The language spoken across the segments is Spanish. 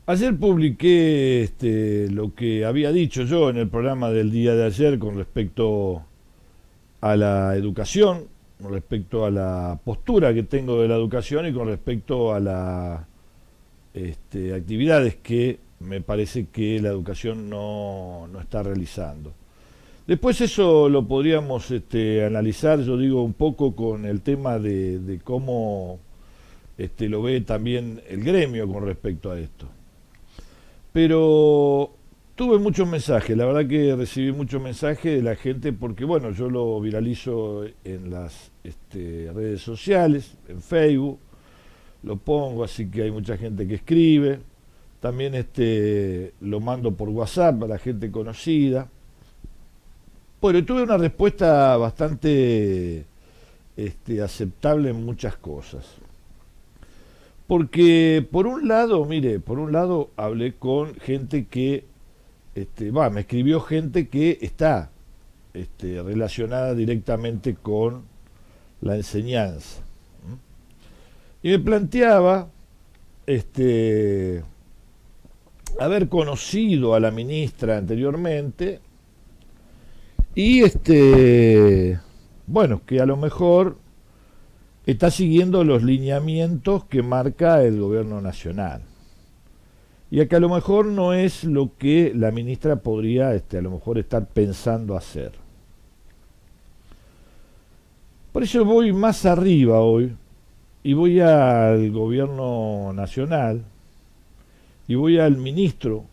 Ayer publiqué lo que había dicho yo en el programa del día de ayer con respecto a la educación, con respecto a la postura que tengo de la educación y con respecto a las actividades que me parece que la educación no está realizando. Después eso lo podríamos analizar, yo digo, un poco con el tema de cómo lo ve también el gremio con respecto a esto. Pero tuve muchos mensajes, la verdad que recibí muchos mensajes de la gente porque, bueno, yo lo viralizo en las redes sociales, en Facebook, lo pongo, así que hay mucha gente que escribe. También lo mando por WhatsApp a la gente conocida. Bueno, y tuve una respuesta bastante aceptable en muchas cosas. Porque por un lado, mire, por un lado hablé con gente que, me escribió gente que está relacionada directamente con la enseñanza. ¿Mm? Y me planteaba haber conocido a la ministra anteriormente y bueno, que a lo mejor está siguiendo los lineamientos que marca el gobierno nacional. Y a que a lo mejor no es lo que la ministra podría a lo mejor estar pensando hacer. Por eso voy más arriba hoy y voy al gobierno nacional y voy al ministro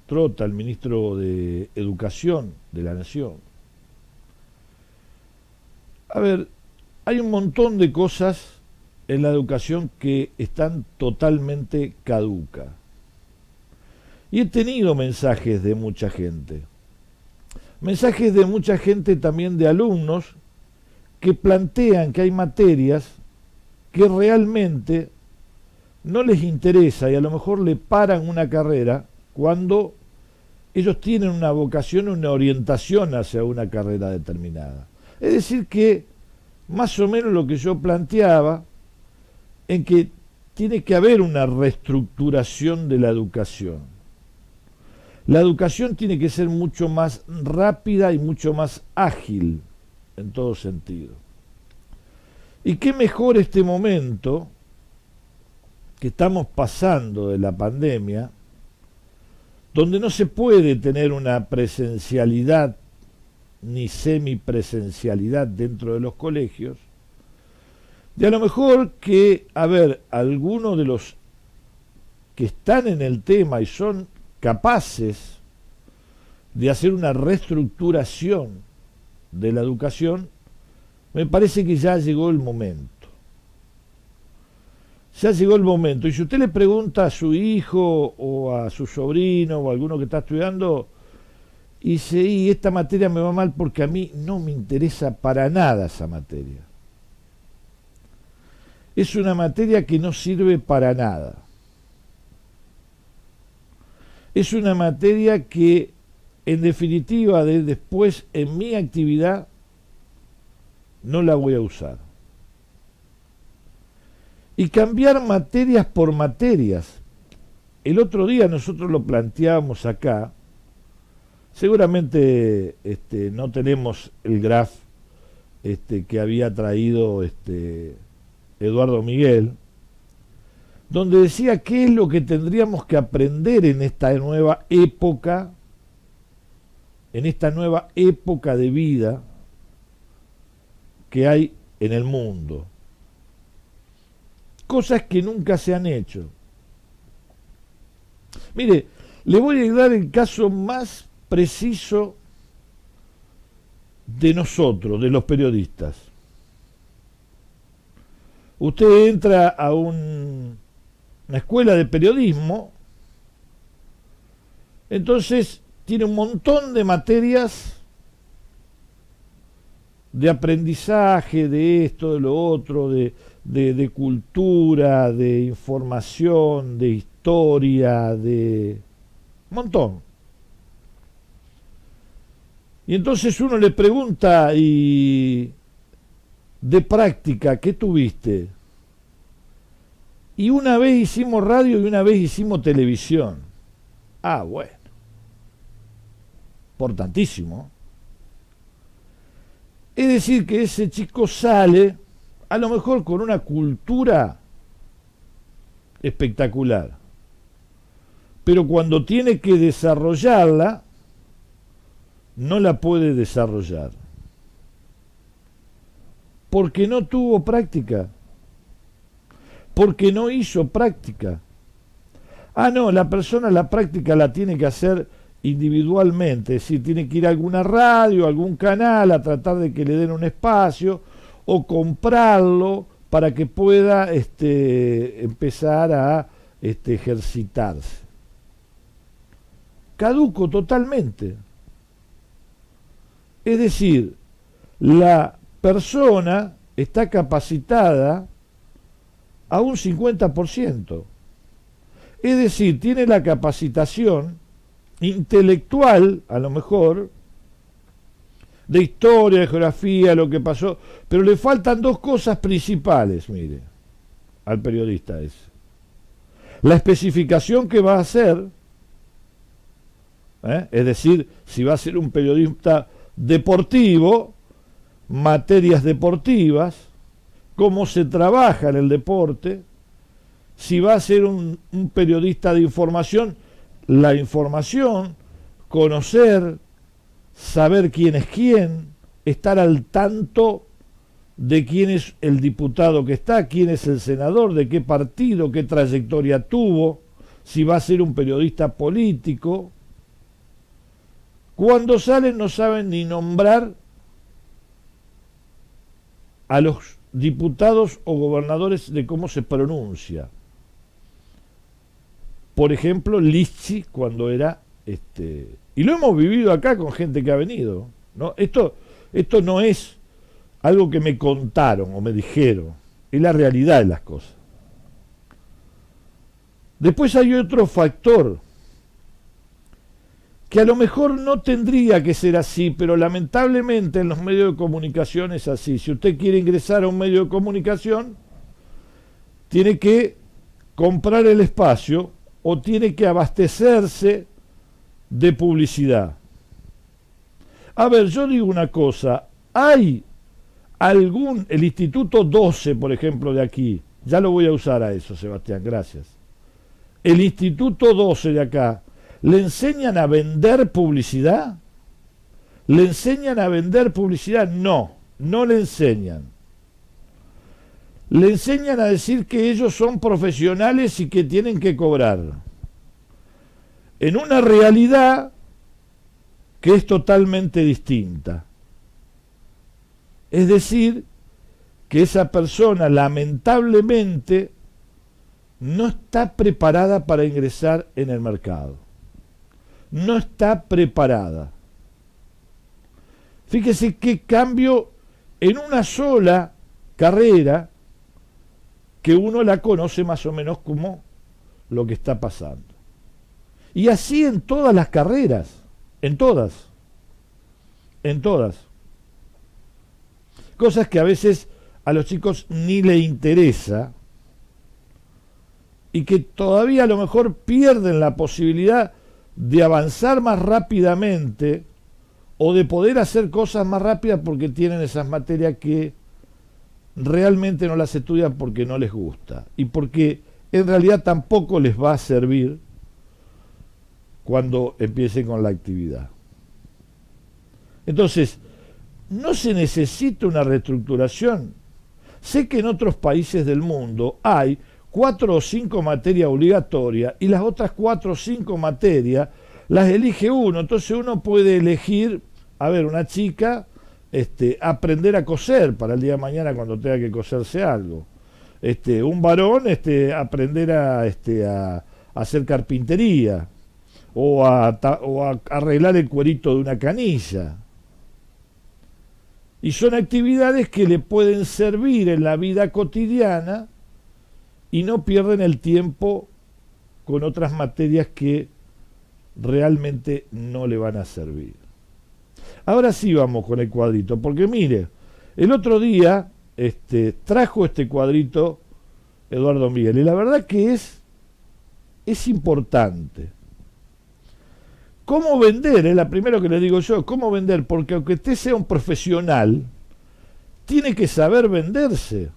Trota, el ministro de Educación de la Nación. A ver, hay un montón de cosas en la educación que están totalmente caducas. Y he tenido mensajes de mucha gente. Mensajes de mucha gente también de alumnos que plantean que hay materias que realmente no les interesa y a lo mejor le paran una carrera cuando ellos tienen una vocación, una orientación hacia una carrera determinada. Es decir que más o menos lo que yo planteaba en que tiene que haber una reestructuración de la educación. La educación tiene que ser mucho más rápida y mucho más ágil en todo sentido. Y qué mejor este momento que estamos pasando de la pandemia, donde no se puede tener una presencialidad ni semipresencialidad dentro de los colegios, de a lo mejor que, a ver, algunos de los que están en el tema y son capaces de hacer una reestructuración de la educación, me parece que ya llegó el momento. Ya llegó el momento. Y si usted le pregunta a su hijo o a su sobrino o a alguno que está estudiando, y dice, y esta materia me va mal porque a mí no me interesa para nada esa materia. Es una materia que no sirve para nada. Es una materia que, en definitiva, después en mi actividad no la voy a usar. Y cambiar materias por materias. El otro día nosotros lo planteábamos acá. Seguramente no tenemos el graph que había traído Eduardo Miguel, donde decía qué es lo que tendríamos que aprender en esta nueva época de vida que hay en el mundo. Cosas que nunca se han hecho. Mire, le voy a dar el caso más preciso de nosotros, de los periodistas. Usted entra a una escuela de periodismo, entonces tiene un montón de materias de aprendizaje, de esto, de lo otro, de cultura, de información, de historia, de un montón. Y entonces uno le pregunta, ¿y de práctica qué tuviste? Y una vez hicimos radio y una vez hicimos televisión. Ah, bueno. Importantísimo. Es decir, que ese chico sale, a lo mejor con una cultura espectacular, pero cuando tiene que desarrollarla, no la puede desarrollar, porque no tuvo práctica, porque no hizo práctica. Ah, no, la persona la práctica la tiene que hacer individualmente, es decir, tiene que ir a alguna radio, a algún canal, a tratar de que le den un espacio, o comprarlo para que pueda empezar a ejercitarse. Caduco totalmente. Es decir, la persona está capacitada a un 50%. Es decir, tiene la capacitación intelectual, a lo mejor, de historia, de geografía, lo que pasó, pero le faltan dos cosas principales, mire, al periodista ese. La especificación que va a hacer, es decir, si va a ser un periodista deportivo, materias deportivas, cómo se trabaja en el deporte, si va a ser un periodista de información, la información, conocer, saber quién es quién, estar al tanto de quién es el diputado que está, quién es el senador, de qué partido, qué trayectoria tuvo, si va a ser un periodista político. Cuando salen no saben ni nombrar a los diputados o gobernadores de cómo se pronuncia. Por ejemplo, Lichi cuando era y lo hemos vivido acá con gente que ha venido, ¿no? Esto no es algo que me contaron o me dijeron, es la realidad de las cosas. Después hay otro factor que a lo mejor no tendría que ser así, pero lamentablemente en los medios de comunicación es así. Si usted quiere ingresar a un medio de comunicación, tiene que comprar el espacio o tiene que abastecerse de publicidad. A ver, yo digo una cosa, hay el Instituto 12, por ejemplo, de aquí, ya lo voy a usar a eso, Sebastián, gracias. El Instituto 12 de acá, ¿le enseñan a vender publicidad? ¿Le enseñan a vender publicidad? No, no le enseñan. Le enseñan a decir que ellos son profesionales y que tienen que cobrar. En una realidad que es totalmente distinta. Es decir, que esa persona lamentablemente no está preparada para ingresar en el mercado. No está preparada. Fíjese qué cambio en una sola carrera que uno la conoce más o menos como lo que está pasando. Y así en todas las carreras, en todas. Cosas que a veces a los chicos ni le interesa y que todavía a lo mejor pierden la posibilidad de avanzar más rápidamente o de poder hacer cosas más rápidas porque tienen esas materias que realmente no las estudian porque no les gusta y porque en realidad tampoco les va a servir cuando empiecen con la actividad. Entonces, no se necesita una reestructuración. Sé que en otros países del mundo hay 4 o 5 materias obligatorias y las otras 4 o 5 materias las elige uno. Entonces uno puede elegir, a ver, una chica, aprender a coser para el día de mañana cuando tenga que coserse algo. Un varón, aprender a hacer carpintería o a arreglar el cuerito de una canilla. Y son actividades que le pueden servir en la vida cotidiana y no pierden el tiempo con otras materias que realmente no le van a servir. Ahora sí vamos con el cuadrito, porque mire, el otro día trajo este cuadrito Eduardo Miguel. Y la verdad que es importante. ¿Cómo vender? Es la primera que le digo yo. ¿Cómo vender? Porque aunque usted sea un profesional, tiene que saber venderse.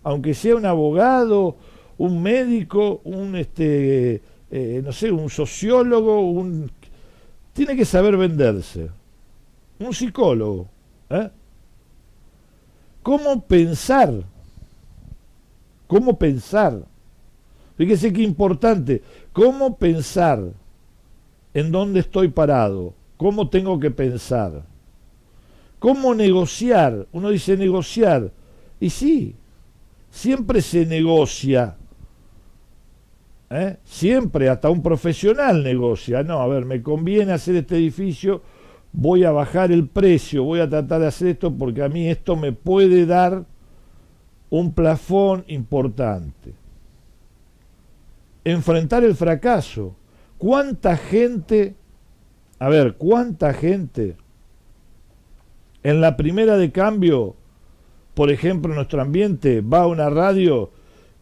Aunque sea un abogado, un médico, no sé, un sociólogo, tiene que saber venderse. Un psicólogo. ¿Eh? ¿Cómo pensar? ¿Cómo pensar? Fíjese qué importante. ¿Cómo pensar? ¿En dónde estoy parado? ¿Cómo tengo que pensar? ¿Cómo negociar? Uno dice negociar. Y sí, siempre se negocia. Siempre, hasta un profesional negocia. No, a ver, me conviene hacer este edificio, voy a bajar el precio, voy a tratar de hacer esto porque a mí esto me puede dar un plafón importante. Enfrentar el fracaso. ¿Cuánta gente en la primera de cambio, por ejemplo, en nuestro ambiente, va a una radio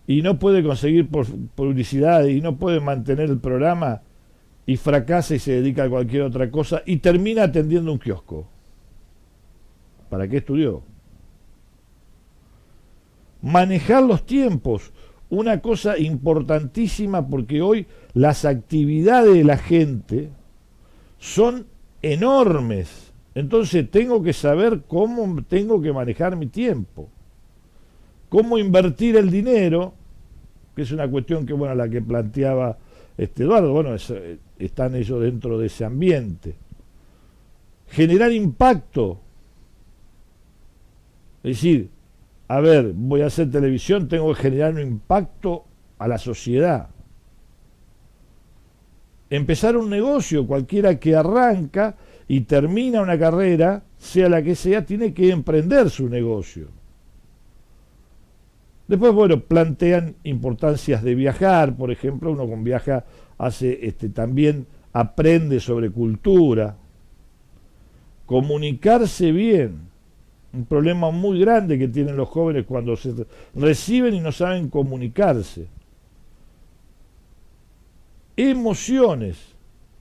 y no puede conseguir publicidad y no puede mantener el programa y fracasa y se dedica a cualquier otra cosa y termina atendiendo un kiosco? ¿Para qué estudió? Manejar los tiempos, una cosa importantísima, porque hoy las actividades de la gente son enormes. Entonces tengo que saber cómo tengo que manejar mi tiempo, cómo invertir el dinero, que es una cuestión que, bueno, la que planteaba Eduardo, bueno, están ellos dentro de ese ambiente. Generar impacto, es decir, a ver, voy a hacer televisión, tengo que generar un impacto a la sociedad. Empezar un negocio, cualquiera que arranca y termina una carrera, sea la que sea, tiene que emprender su negocio. Después, bueno, plantean importancias de viajar, por ejemplo, uno con viaja hace, también aprende sobre cultura, comunicarse bien. Un problema muy grande que tienen los jóvenes cuando se reciben y no saben comunicarse. Emociones,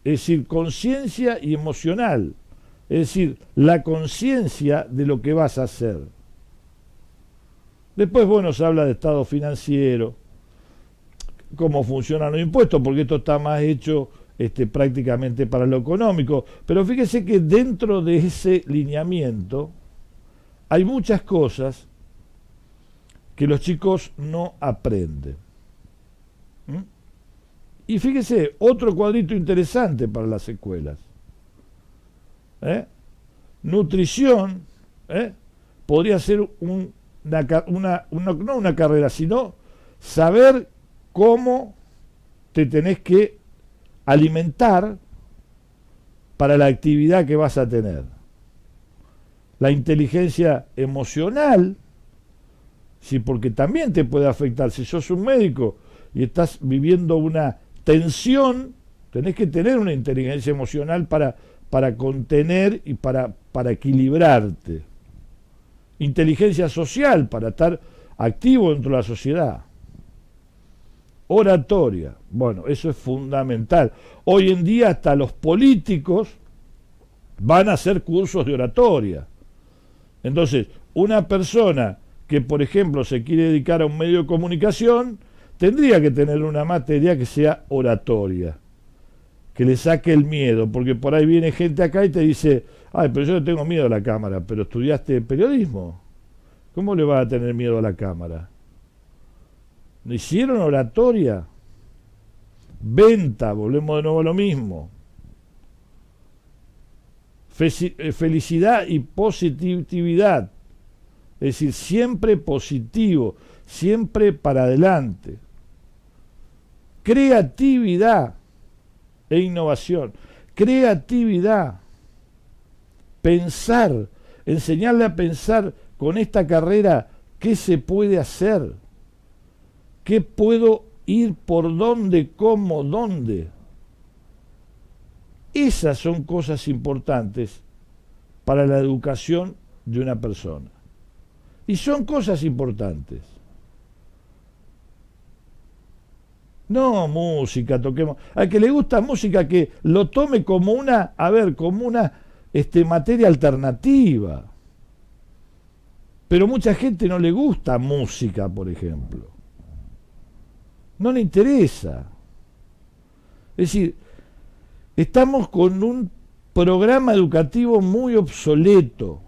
es decir, conciencia y emocional, es decir, la conciencia de lo que vas a hacer. Después, bueno, se habla de estado financiero, cómo funcionan los impuestos, porque esto está más hecho prácticamente para lo económico. Pero fíjese que dentro de ese lineamiento hay muchas cosas que los chicos no aprenden. Y fíjese, otro cuadrito interesante para las escuelas. Nutrición, podría ser no una carrera, sino saber cómo te tenés que alimentar para la actividad que vas a tener. La inteligencia emocional, sí, porque también te puede afectar. Si sos un médico y estás viviendo una tensión, tenés que tener una inteligencia emocional para contener y para equilibrarte. Inteligencia social, para estar activo dentro de la sociedad. Oratoria, bueno, eso es fundamental. Hoy en día hasta los políticos van a hacer cursos de oratoria. Entonces, una persona que, por ejemplo, se quiere dedicar a un medio de comunicación, tendría que tener una materia que sea oratoria, que le saque el miedo, porque por ahí viene gente acá y te dice, ay, pero yo no tengo miedo a la cámara, pero estudiaste periodismo. ¿Cómo le vas a tener miedo a la cámara? ¿No hicieron oratoria? Venta, volvemos de nuevo a lo mismo. Felicidad y positividad, es decir, siempre positivo, siempre para adelante. Creatividad e innovación. Creatividad, pensar, enseñarle a pensar con esta carrera qué se puede hacer, qué puedo ir, por dónde, cómo, dónde. Esas son cosas importantes para la educación de una persona. Y son cosas importantes. No, música, toquemos. Al que le gusta música que lo tome como una, a ver, como una materia alternativa. Pero mucha gente no le gusta música, por ejemplo. No le interesa. Es decir, estamos con un programa educativo muy obsoleto.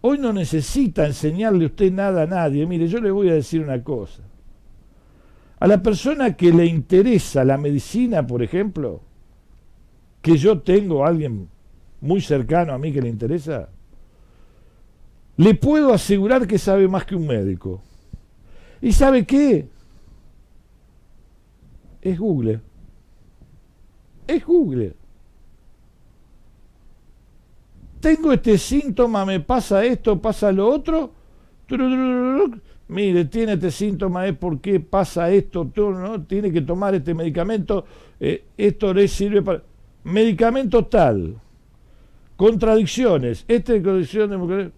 Hoy no necesita enseñarle usted nada a nadie. Mire, yo le voy a decir una cosa. A la persona que le interesa la medicina, por ejemplo, que yo tengo a alguien muy cercano a mí que le interesa, le puedo asegurar que sabe más que un médico. ¿Y sabe qué? Es Google. Es Google. Tengo este síntoma, me pasa esto, pasa lo otro. Mire, tiene este síntoma, es porque pasa esto, ¿no? Tiene que tomar este medicamento, esto le sirve para... Medicamento tal, contradicciones, contradicción,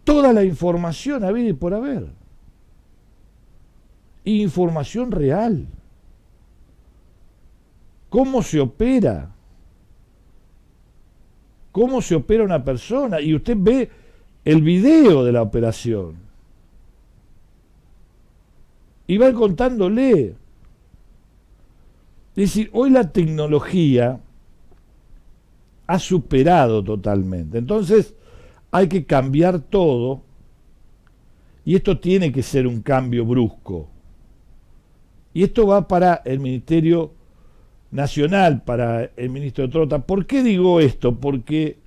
toda la información habida y por haber. Información real. ¿Cómo se opera? ¿Cómo se opera una persona? Y usted ve el video de la operación. Y va contándole. Es decir, hoy la tecnología ha superado totalmente. Entonces hay que cambiar todo. Y esto tiene que ser un cambio brusco. Y esto va para el Ministerio Nacional, para el ministro Trota. ¿Por qué digo esto? Porque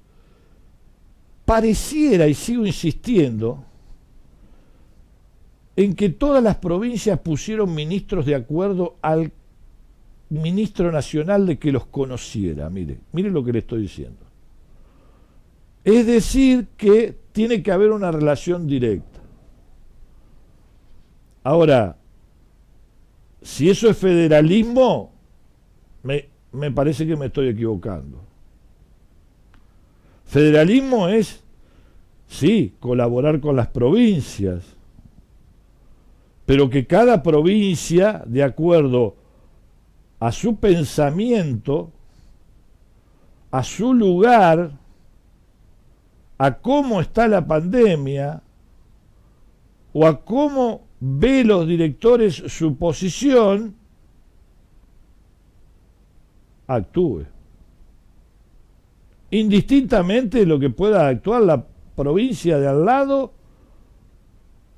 pareciera, y sigo insistiendo, en que todas las provincias pusieron ministros de acuerdo al ministro nacional de que los conociera. Mire lo que le estoy diciendo. Es decir, que tiene que haber una relación directa. Ahora, si eso es federalismo, me parece que me estoy equivocando. Federalismo es, sí, colaborar con las provincias, pero que cada provincia, de acuerdo a su pensamiento, a su lugar, a cómo está la pandemia, o a cómo ve los directores su posición, actúe. Indistintamente de lo que pueda actuar la provincia de al lado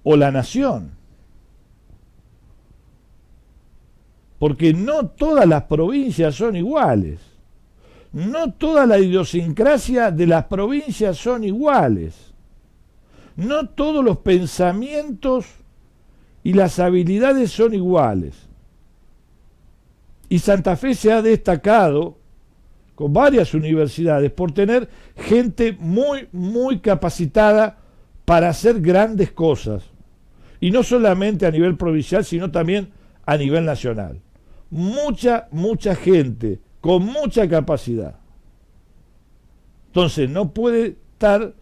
o la nación. Porque no todas las provincias son iguales. No toda la idiosincrasia de las provincias son iguales. No todos los pensamientos y las habilidades son iguales. Y Santa Fe se ha destacado con varias universidades por tener gente muy, muy capacitada para hacer grandes cosas. Y no solamente a nivel provincial, sino también a nivel nacional. Mucha gente con mucha capacidad. Entonces no puede estar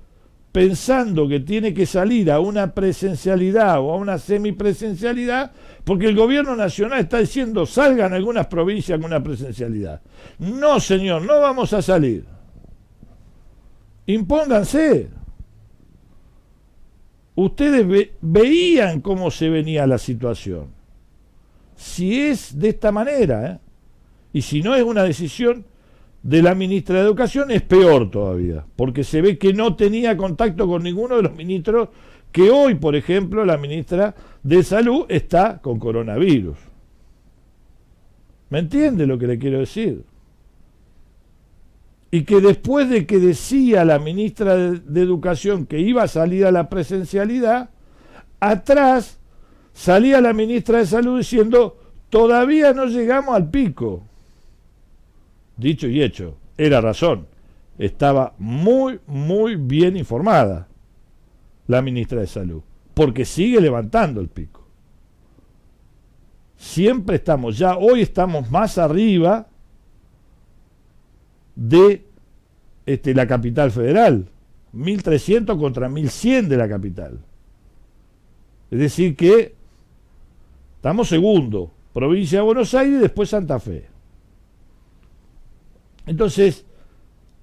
pensando que tiene que salir a una presencialidad o a una semipresencialidad porque el gobierno nacional está diciendo salgan algunas provincias con una presencialidad. No, señor, no vamos a salir. Impónganse. Ustedes veían cómo se venía la situación. Si es de esta manera, y si no es una decisión de la ministra de Educación, es peor todavía, porque se ve que no tenía contacto con ninguno de los ministros, que hoy, por ejemplo, la ministra de Salud está con coronavirus. ¿Me entiende lo que le quiero decir? Y que después de que decía la ministra de Educación que iba a salir a la presencialidad, atrás salía la ministra de Salud diciendo todavía no llegamos al pico. Dicho y hecho, era razón. Estaba muy, muy bien informada la ministra de Salud, porque sigue levantando el pico. Siempre estamos, ya hoy estamos más arriba de la capital federal, 1.300 contra 1.100 de la capital. Es decir que estamos segundo, provincia de Buenos Aires y después Santa Fe. Entonces,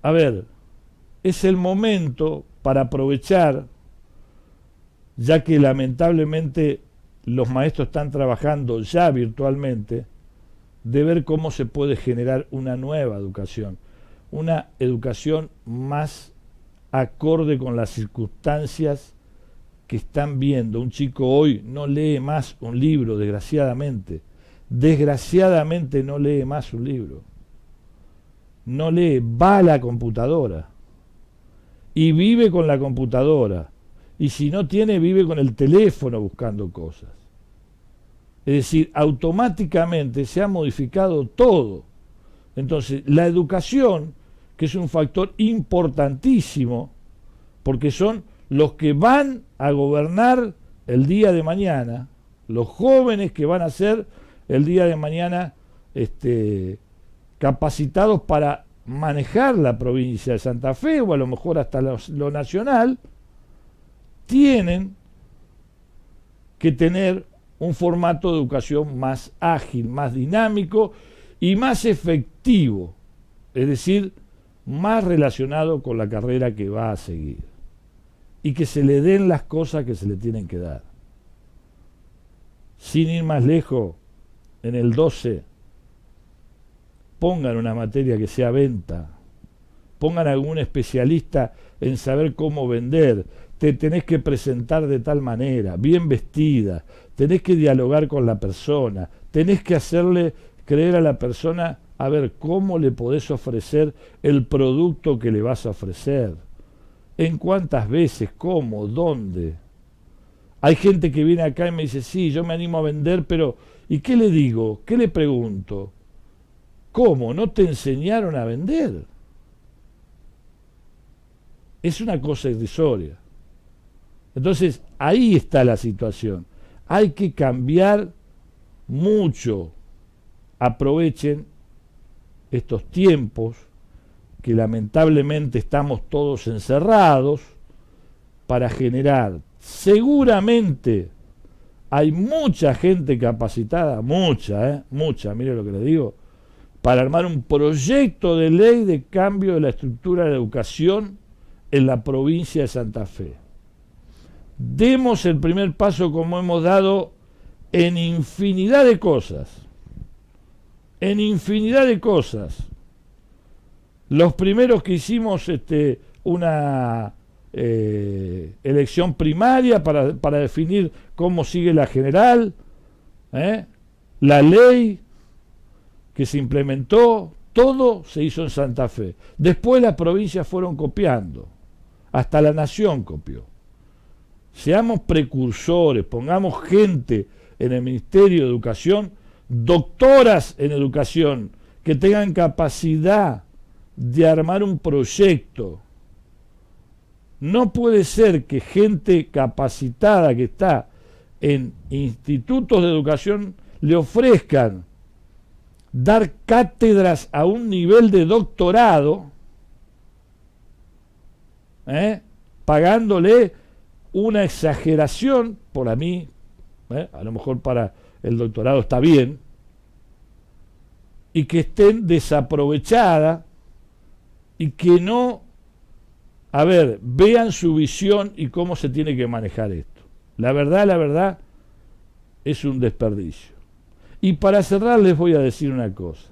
a ver, es el momento para aprovechar, ya que lamentablemente los maestros están trabajando ya virtualmente, de ver cómo se puede generar una nueva educación, una educación más acorde con las circunstancias que están viendo. Un chico hoy no lee más un libro, desgraciadamente no lee más un libro, no lee, va a la computadora y vive con la computadora, y si no tiene, vive con el teléfono buscando cosas. Es decir, automáticamente se ha modificado todo. Entonces, la educación, que es un factor importantísimo, porque son los que van a gobernar el día de mañana, los jóvenes que van a ser el día de mañana capacitados para manejar la provincia de Santa Fe, o a lo mejor hasta lo nacional, tienen que tener un formato de educación más ágil, más dinámico y más efectivo, es decir, más relacionado con la carrera que va a seguir, y que se le den las cosas que se le tienen que dar. Sin ir más lejos, en el 12 pongan una materia que sea venta, pongan a algún especialista en saber cómo vender, te tenés que presentar de tal manera, bien vestida, tenés que dialogar con la persona, tenés que hacerle creer a la persona a ver cómo le podés ofrecer el producto que le vas a ofrecer, en cuántas veces, cómo, dónde. Hay gente que viene acá y me dice, sí, yo me animo a vender, pero ¿y qué le digo? ¿Qué le pregunto? ¿Cómo? ¿No te enseñaron a vender? Es una cosa irrisoria. Entonces, ahí está la situación. Hay que cambiar mucho. Aprovechen estos tiempos que lamentablemente estamos todos encerrados para generar. Seguramente hay mucha gente capacitada, mucha, mire lo que les digo, para armar un proyecto de ley de cambio de la estructura de la educación en la provincia de Santa Fe. Demos el primer paso como hemos dado en infinidad de cosas. En infinidad de cosas. Los primeros que hicimos una elección primaria para definir cómo sigue la general, la ley que se implementó, todo se hizo en Santa Fe. Después las provincias fueron copiando, hasta la nación copió. Seamos precursores, pongamos gente en el Ministerio de Educación, doctoras en educación, que tengan capacidad de armar un proyecto. No puede ser que gente capacitada que está en institutos de educación le ofrezcan dar cátedras a un nivel de doctorado, pagándole una exageración, por mí, a lo mejor para el doctorado está bien, y que estén desaprovechadas y que no, vean su visión y cómo se tiene que manejar esto. La verdad, es un desperdicio. Y para cerrar les voy a decir una cosa.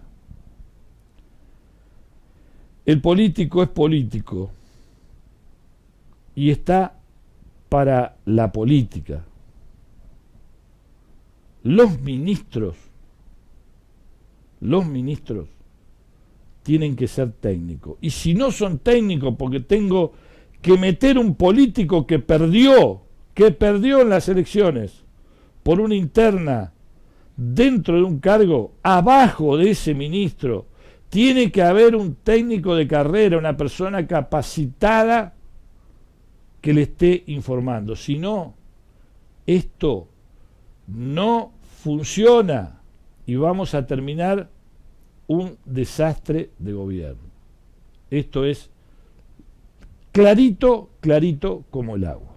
El político es político y está para la política. Los ministros tienen que ser técnicos. Y si no son técnicos, porque tengo que meter un político que perdió en las elecciones por una interna dentro de un cargo, abajo de ese ministro, tiene que haber un técnico de carrera, una persona capacitada que le esté informando. Si no, esto no funciona y vamos a terminar un desastre de gobierno. Esto es clarito como el agua.